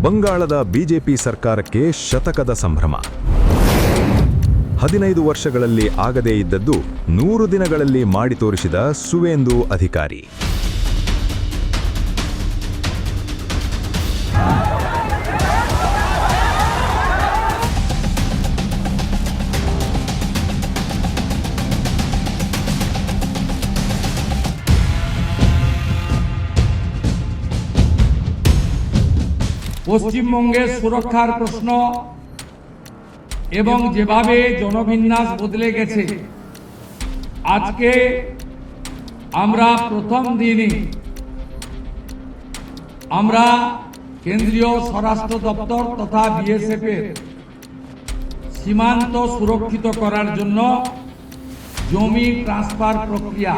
ಬಂಗಾಳದ ಬಿಜೆಪಿ ಸರ್ಕಾರಕ್ಕೆ ಶತಕದ ಸಂಭ್ರಮ. 15 ವರ್ಷಗಳಲ್ಲಿ ಆಗದೇ ಇದ್ದದ್ದು 100 ದಿನಗಳಲ್ಲಿ ಮಾಡಿ ತೋರಿಸಿದ ಸುವೇಂದು ಅಧಿಕಾರಿ. পশ্চিমবঙ্গে সুরক্ষার প্রশ্ন এবং যেভাবে জনবিন্যাস বদলে গেছে, আজকে আমরা প্রথম দিনই আমরা কেন্দ্রীয় স্বরাষ্ট্র দপ্তর তথা বিএসএফ এর সীমান্ত সুরক্ষিত করার জন্য জমি ট্রান্সফার প্রক্রিয়া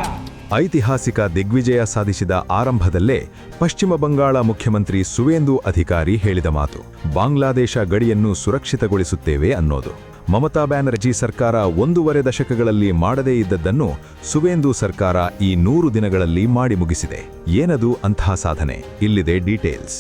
ಐತಿಹಾಸಿಕ ದಿಗ್ವಿಜಯ ಸಾಧಿಸಿದ ಆರಂಭದಲ್ಲೇ ಪಶ್ಚಿಮ ಬಂಗಾಳ ಮುಖ್ಯಮಂತ್ರಿ ಸುವೇಂದು ಅಧಿಕಾರಿ ಹೇಳಿದ ಮಾತು ಬಾಂಗ್ಲಾದೇಶ ಗಡಿಯನ್ನು ಸುರಕ್ಷಿತಗೊಳಿಸುತ್ತೇವೆ ಅನ್ನೋದು. ಮಮತಾ ಬ್ಯಾನರ್ಜಿ ಸರ್ಕಾರ 1.5 ದಶಕಗಳಲ್ಲಿ ಮಾಡದೇ ಇದ್ದದ್ದನ್ನು ಸುವೇಂದು ಸರ್ಕಾರ ಈ 100 ದಿನಗಳಲ್ಲಿ ಮಾಡಿ ಮುಗಿಸಿದೆ. ಏನದು ಅಂತಹ ಸಾಧನೆ? ಇಲ್ಲಿದೆ ಡೀಟೇಲ್ಸ್.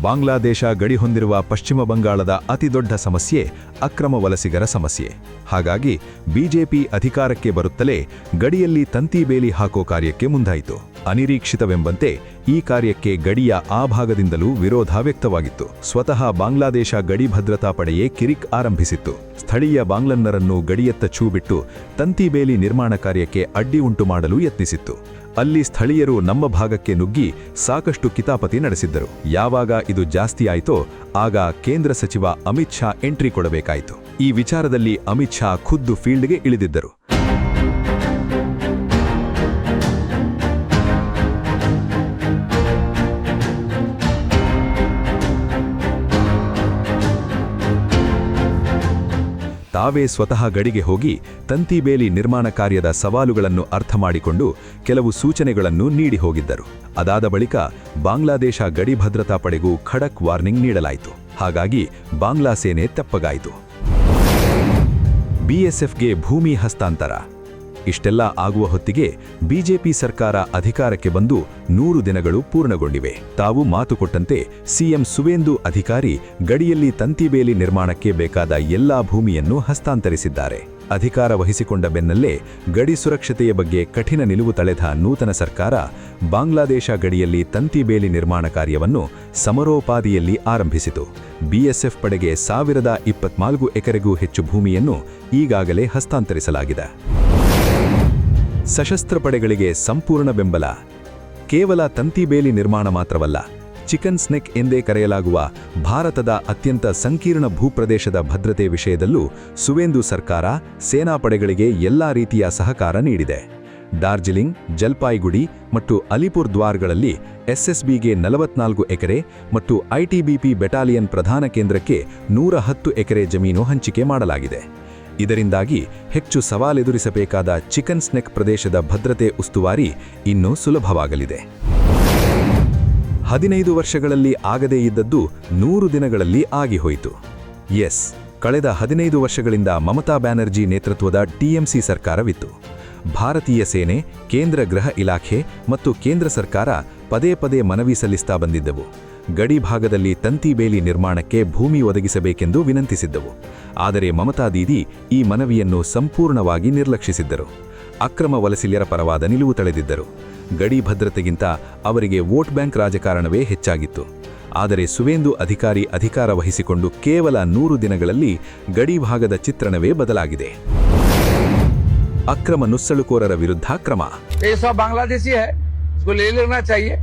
ಬಾಂಗ್ಲಾದೇಶ ಗಡಿ ಹೊಂದಿರುವ ಪಶ್ಚಿಮ ಬಂಗಾಳದ ಅತಿದೊಡ್ಡ ಸಮಸ್ಯೆ ಅಕ್ರಮ ವಲಸಿಗರ ಸಮಸ್ಯೆ. ಹಾಗಾಗಿ ಬಿಜೆಪಿ ಅಧಿಕಾರಕ್ಕೆ ಬರುತ್ತಲೇ ಗಡಿಯಲ್ಲಿ ತಂತಿ ಬೇಲಿ ಹಾಕೋ ಕಾರ್ಯಕ್ಕೆ ಮುಂದಾಯಿತು. ಅನಿರೀಕ್ಷಿತವೆಂಬಂತೆ ಈ ಕಾರ್ಯಕ್ಕೆ ಗಡಿಯ ಆ ಭಾಗದಿಂದಲೂ ವಿರೋಧ ವ್ಯಕ್ತವಾಗಿತ್ತು. ಸ್ವತಃ ಬಾಂಗ್ಲಾದೇಶ ಗಡಿ ಭದ್ರತಾ ಪಡೆಯೇ ಕಿರಿಕ್ ಆರಂಭಿಸಿತ್ತು. ಸ್ಥಳೀಯ ಬಾಂಗ್ಲನ್ನರನ್ನು ಗಡಿಯತ್ತ ಛೂ ಬಿಟ್ಟು ತಂತಿ ಬೇಲಿ ನಿರ್ಮಾಣ ಕಾರ್ಯಕ್ಕೆ ಅಡ್ಡಿ ಉಂಟು ಮಾಡಲು ಯತ್ನಿಸಿತ್ತು. ಅಲ್ಲಿ ಸ್ಥಳೀಯರು ನಮ್ಮ ಭಾಗಕ್ಕೆ ನುಗ್ಗಿ ಸಾಕಷ್ಟು ಕಿತಾಪತಿ ನಡೆಸಿದ್ದರು. ಯಾವಾಗ ಇದು ಜಾಸ್ತಿ ಆಯಿತೋ ಆಗ ಕೇಂದ್ರ ಸಚಿವ ಅಮಿತ್ ಶಾ ಎಂಟ್ರಿ ಕೊಡಬೇಕಾಯಿತು. ಈ ವಿಚಾರದಲ್ಲಿ ಅಮಿತ್ ಶಾ ಖುದ್ದು ಫೀಲ್ಡ್ಗೆ ಇಳಿದಿದ್ದರು. ತಾವೇ ಸ್ವತಃ ಗಡಿಗೆ ಹೋಗಿ ತಂತಿ ಬೇಲಿ ನಿರ್ಮಾಣ ಕಾರ್ಯದ ಸವಾಲುಗಳನ್ನು ಅರ್ಥ ಮಾಡಿಕೊಂಡು ಕೆಲವು ಸೂಚನೆಗಳನ್ನು ನೀಡಿ ಹೋಗಿದ್ದರು. ಅದಾದ ಬಳಿಕ ಬಾಂಗ್ಲಾದೇಶ ಗಡಿ ಭದ್ರತಾ ಪಡೆಗೂ ಖಡಕ್ ವಾರ್ನಿಂಗ್ ನೀಡಲಾಯಿತು. ಹಾಗಾಗಿ ಬಾಂಗ್ಲಾ ಸೇನೆ ತೆಪ್ಪಗಾಯಿತು. ಬಿಎಸ್ಎಫ್ಗೆ ಭೂಮಿ ಹಸ್ತಾಂತರ. ಇಷ್ಟೆಲ್ಲ ಆಗುವ ಹೊತ್ತಿಗೆ ಬಿಜೆಪಿ ಸರ್ಕಾರ ಅಧಿಕಾರಕ್ಕೆ ಬಂದು 100 ದಿನಗಳು ಪೂರ್ಣಗೊಂಡಿವೆ. ತಾವು ಮಾತು ಕೊಟ್ಟಂತೆ ಸಿಎಂ ಸುವೇಂದು ಅಧಿಕಾರಿ ಗಡಿಯಲ್ಲಿ ತಂತಿ ಬೇಲಿ ನಿರ್ಮಾಣಕ್ಕೆ ಬೇಕಾದ ಎಲ್ಲಾ ಭೂಮಿಯನ್ನು ಹಸ್ತಾಂತರಿಸಿದ್ದಾರೆ. ಅಧಿಕಾರ ವಹಿಸಿಕೊಂಡ ಬೆನ್ನಲ್ಲೇ ಗಡಿ ಸುರಕ್ಷತೆಯ ಬಗ್ಗೆ ಕಠಿಣ ನಿಲುವು ತಳೆದ ನೂತನ ಸರ್ಕಾರ ಬಾಂಗ್ಲಾದೇಶ ಗಡಿಯಲ್ಲಿ ತಂತಿ ಬೇಲಿ ನಿರ್ಮಾಣ ಕಾರ್ಯವನ್ನು ಸಮರೋಪಾದಿಯಲ್ಲಿ ಆರಂಭಿಸಿತು. ಬಿಎಸ್ಎಫ್ ಪಡೆಗೆ 1024 ಎಕರೆಗೂ ಹೆಚ್ಚು ಭೂಮಿಯನ್ನು ಈಗಾಗಲೇ ಹಸ್ತಾಂತರಿಸಲಾಗಿದೆ. ಸಶಸ್ತ್ರ ಪಡೆಗಳಿಗೆ ಸಂಪೂರ್ಣ ಬೆಂಬಲ. ಕೇವಲ ತಂತಿ ಬೇಲಿ ನಿರ್ಮಾಣ ಮಾತ್ರವಲ್ಲ, ಚಿಕನ್ ಸ್ನೆಕ್ ಎಂದೇ ಕರೆಯಲಾಗುವ ಭಾರತದ ಅತ್ಯಂತ ಸಂಕೀರ್ಣ ಭೂಪ್ರದೇಶದ ಭದ್ರತೆ ವಿಷಯದಲ್ಲೂ ಸುವೇಂದು ಸರ್ಕಾರ ಸೇನಾ ಪಡೆಗಳಿಗೆ ಎಲ್ಲಾ ರೀತಿಯ ಸಹಕಾರ ನೀಡಿದೆ. ಡಾರ್ಜಿಲಿಂಗ್, ಜಲ್ಪಾಯ್ಗುಡಿ ಮತ್ತು ಅಲಿಪುರ್ ದ್ವಾರ್ಗಳಲ್ಲಿ ಎಸ್ಎಸ್ಬಿಗೆ 44 ಎಕರೆ ಮತ್ತು ಐಟಿಬಿಪಿ ಬೆಟಾಲಿಯನ್ ಪ್ರಧಾನ ಕೇಂದ್ರಕ್ಕೆ 110 ಎಕರೆ ಜಮೀನು ಹಂಚಿಕೆ ಮಾಡಲಾಗಿದೆ. ಇದರಿಂದಾಗಿ ಹೆಚ್ಚು ಸವಾಲೆದುರಿಸಬೇಕಾದ ಚಿಕನ್ ಸ್ನೆಕ್ ಪ್ರದೇಶದ ಭದ್ರತೆ ಉಸ್ತುವಾರಿ ಇನ್ನೂ ಸುಲಭವಾಗಲಿದೆ. 15 ವರ್ಷಗಳಲ್ಲಿ ಆಗದೇ ಇದ್ದದ್ದು 100 ದಿನಗಳಲ್ಲಿ ಆಗಿಹೋಯಿತು. ಎಸ್, ಕಳೆದ 15 ವರ್ಷಗಳಿಂದ ಮಮತಾ ಬ್ಯಾನರ್ಜಿ ನೇತೃತ್ವದ ಟಿಎಂಸಿ ಸರ್ಕಾರವಿತ್ತು. ಭಾರತೀಯ ಸೇನೆ, ಕೇಂದ್ರ ಗೃಹ ಇಲಾಖೆ ಮತ್ತು ಕೇಂದ್ರ ಸರ್ಕಾರ ಪದೇ ಪದೇ ಮನವಿ ಸಲ್ಲಿಸ್ತಾ ಬಂದಿದ್ದವು. ಗಡಿ ಭಾಗದಲ್ಲಿ ತಂತಿ ಬೇಲಿ ನಿರ್ಮಾಣಕ್ಕೆ ಭೂಮಿ ಒದಗಿಸಬೇಕೆಂದು ವಿನಂತಿಸಿದ್ದವು. ಆದರೆ ಮಮತಾ ದೀದಿ ಈ ಮನವಿಯನ್ನು ಸಂಪೂರ್ಣವಾಗಿ ನಿರ್ಲಕ್ಷಿಸಿದ್ದರು. ಅಕ್ರಮ ವಲಸಿಗರ ಪರವಾದ ನಿಲುವು ತಳೆದಿದ್ದರು. ಗಡಿ ಭದ್ರತೆಗಿಂತ ಅವರಿಗೆ ವೋಟ್ ಬ್ಯಾಂಕ್ ರಾಜಕಾರಣವೇ ಹೆಚ್ಚಾಗಿತ್ತು. ಆದರೆ ಸುವೇಂದು ಅಧಿಕಾರಿ ಅಧಿಕಾರ ವಹಿಸಿಕೊಂಡು ಕೇವಲ 100 ದಿನಗಳಲ್ಲಿ ಗಡಿ ಭಾಗದ ಚಿತ್ರಣವೇ ಬದಲಾಗಿದೆ. ಅಕ್ರಮ ನುಸುಳುಕೋರರ ವಿರುದ್ಧ ಕ್ರಮ. बांग्लादेशी है, इसको ले लेना चाहिए,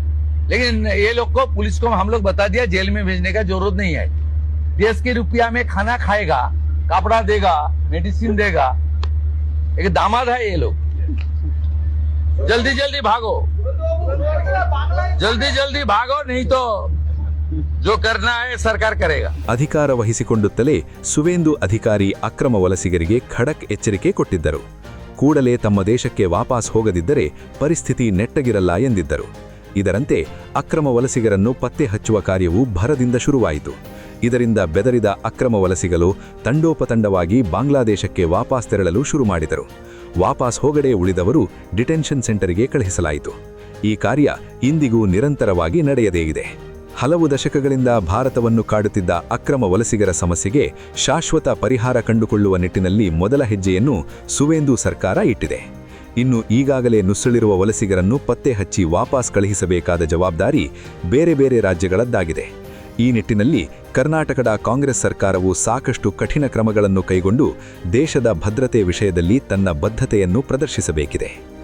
लेकिन ये लोग को पुलिस को हम लोग बता दिया जेल में भेजने का जरूरत नहीं है. देश के रुपया में खाना खाएगा, कपड़ा देगा, मेडिसिन देगा. एक दामाद है ये लोग. जल्दी जल्दी भागो, जल्दी जल्दी भागो, नहीं तो जो करना है सरकार करेगा। ಅಧಿಕಾರ ವಹಿಸಿಕೊಂಡುತ್ತಲೇ ಸುವೇಂದು ಅಧಿಕಾರಿ ಅಕ್ರಮ ವಲಸಿಗರಿಗೆ ಖಡಕ್ ಎಚ್ಚರಿಕೆ ಕೊಟ್ಟಿದ್ದರು. ಕೂಡಲೇ ತಮ್ಮ ದೇಶಕ್ಕೆ ವಾಪಸ್ ಹೋಗದಿದ್ದರೆ ಪರಿಸ್ಥಿತಿ ನೆಟ್ಟಗಿರಲ್ಲ ಎಂದಿದ್ದರು. ಇದರಂತೆ ಅಕ್ರಮ ವಲಸಿಗರನ್ನು ಪತ್ತೆ ಹಚ್ಚುವ ಕಾರ್ಯವು ಭರದಿಂದ ಶುರುವಾಯಿತು. ಇದರಿಂದ ಬೆದರಿದ ಅಕ್ರಮ ವಲಸಿಗರು ತಂಡೋಪತಂಡವಾಗಿ ಬಾಂಗ್ಲಾದೇಶಕ್ಕೆ ವಾಪಸ್ ತೆರಳಲು ಶುರು ಮಾಡಿದರು. ವಾಪಸ್ ಹೋಗದೆ ಉಳಿದವರು ಡಿಟೆನ್ಷನ್ ಸೆಂಟರಿಗೆ ಕಳುಹಿಸಲಾಯಿತು. ಈ ಕಾರ್ಯ ಇಂದಿಗೂ ನಿರಂತರವಾಗಿ ನಡೆಯದೇ ಇದೆ. ಹಲವು ದಶಕಗಳಿಂದ ಭಾರತವನ್ನು ಕಾಡುತ್ತಿದ್ದ ಅಕ್ರಮ ವಲಸಿಗರ ಸಮಸ್ಯೆಗೆ ಶಾಶ್ವತ ಪರಿಹಾರ ಕಂಡುಕೊಳ್ಳುವ ನಿಟ್ಟಿನಲ್ಲಿ ಮೊದಲ ಹೆಜ್ಜೆಯನ್ನು ಸುವೇಂದು ಸರ್ಕಾರ ಇಟ್ಟಿದೆ. ಇನ್ನು ಈಗಾಗಲೇ ನುಸುಳಿರುವ ವಲಸಿಗರನ್ನು ಪತ್ತೆ ಹಚ್ಚಿ ವಾಪಸ್ ಕಳುಹಿಸಬೇಕಾದ ಜವಾಬ್ದಾರಿ ಬೇರೆ ಬೇರೆ ರಾಜ್ಯಗಳದ್ದಾಗಿದೆ. ಈ ನಿಟ್ಟಿನಲ್ಲಿ ಕರ್ನಾಟಕದ ಕಾಂಗ್ರೆಸ್ ಸರ್ಕಾರವು ಸಾಕಷ್ಟು ಕಠಿಣ ಕ್ರಮಗಳನ್ನು ಕೈಗೊಂಡು ದೇಶದ ಭದ್ರತೆ ವಿಷಯದಲ್ಲಿ ತನ್ನ ಬದ್ಧತೆಯನ್ನು ಪ್ರದರ್ಶಿಸಬೇಕಿದೆ.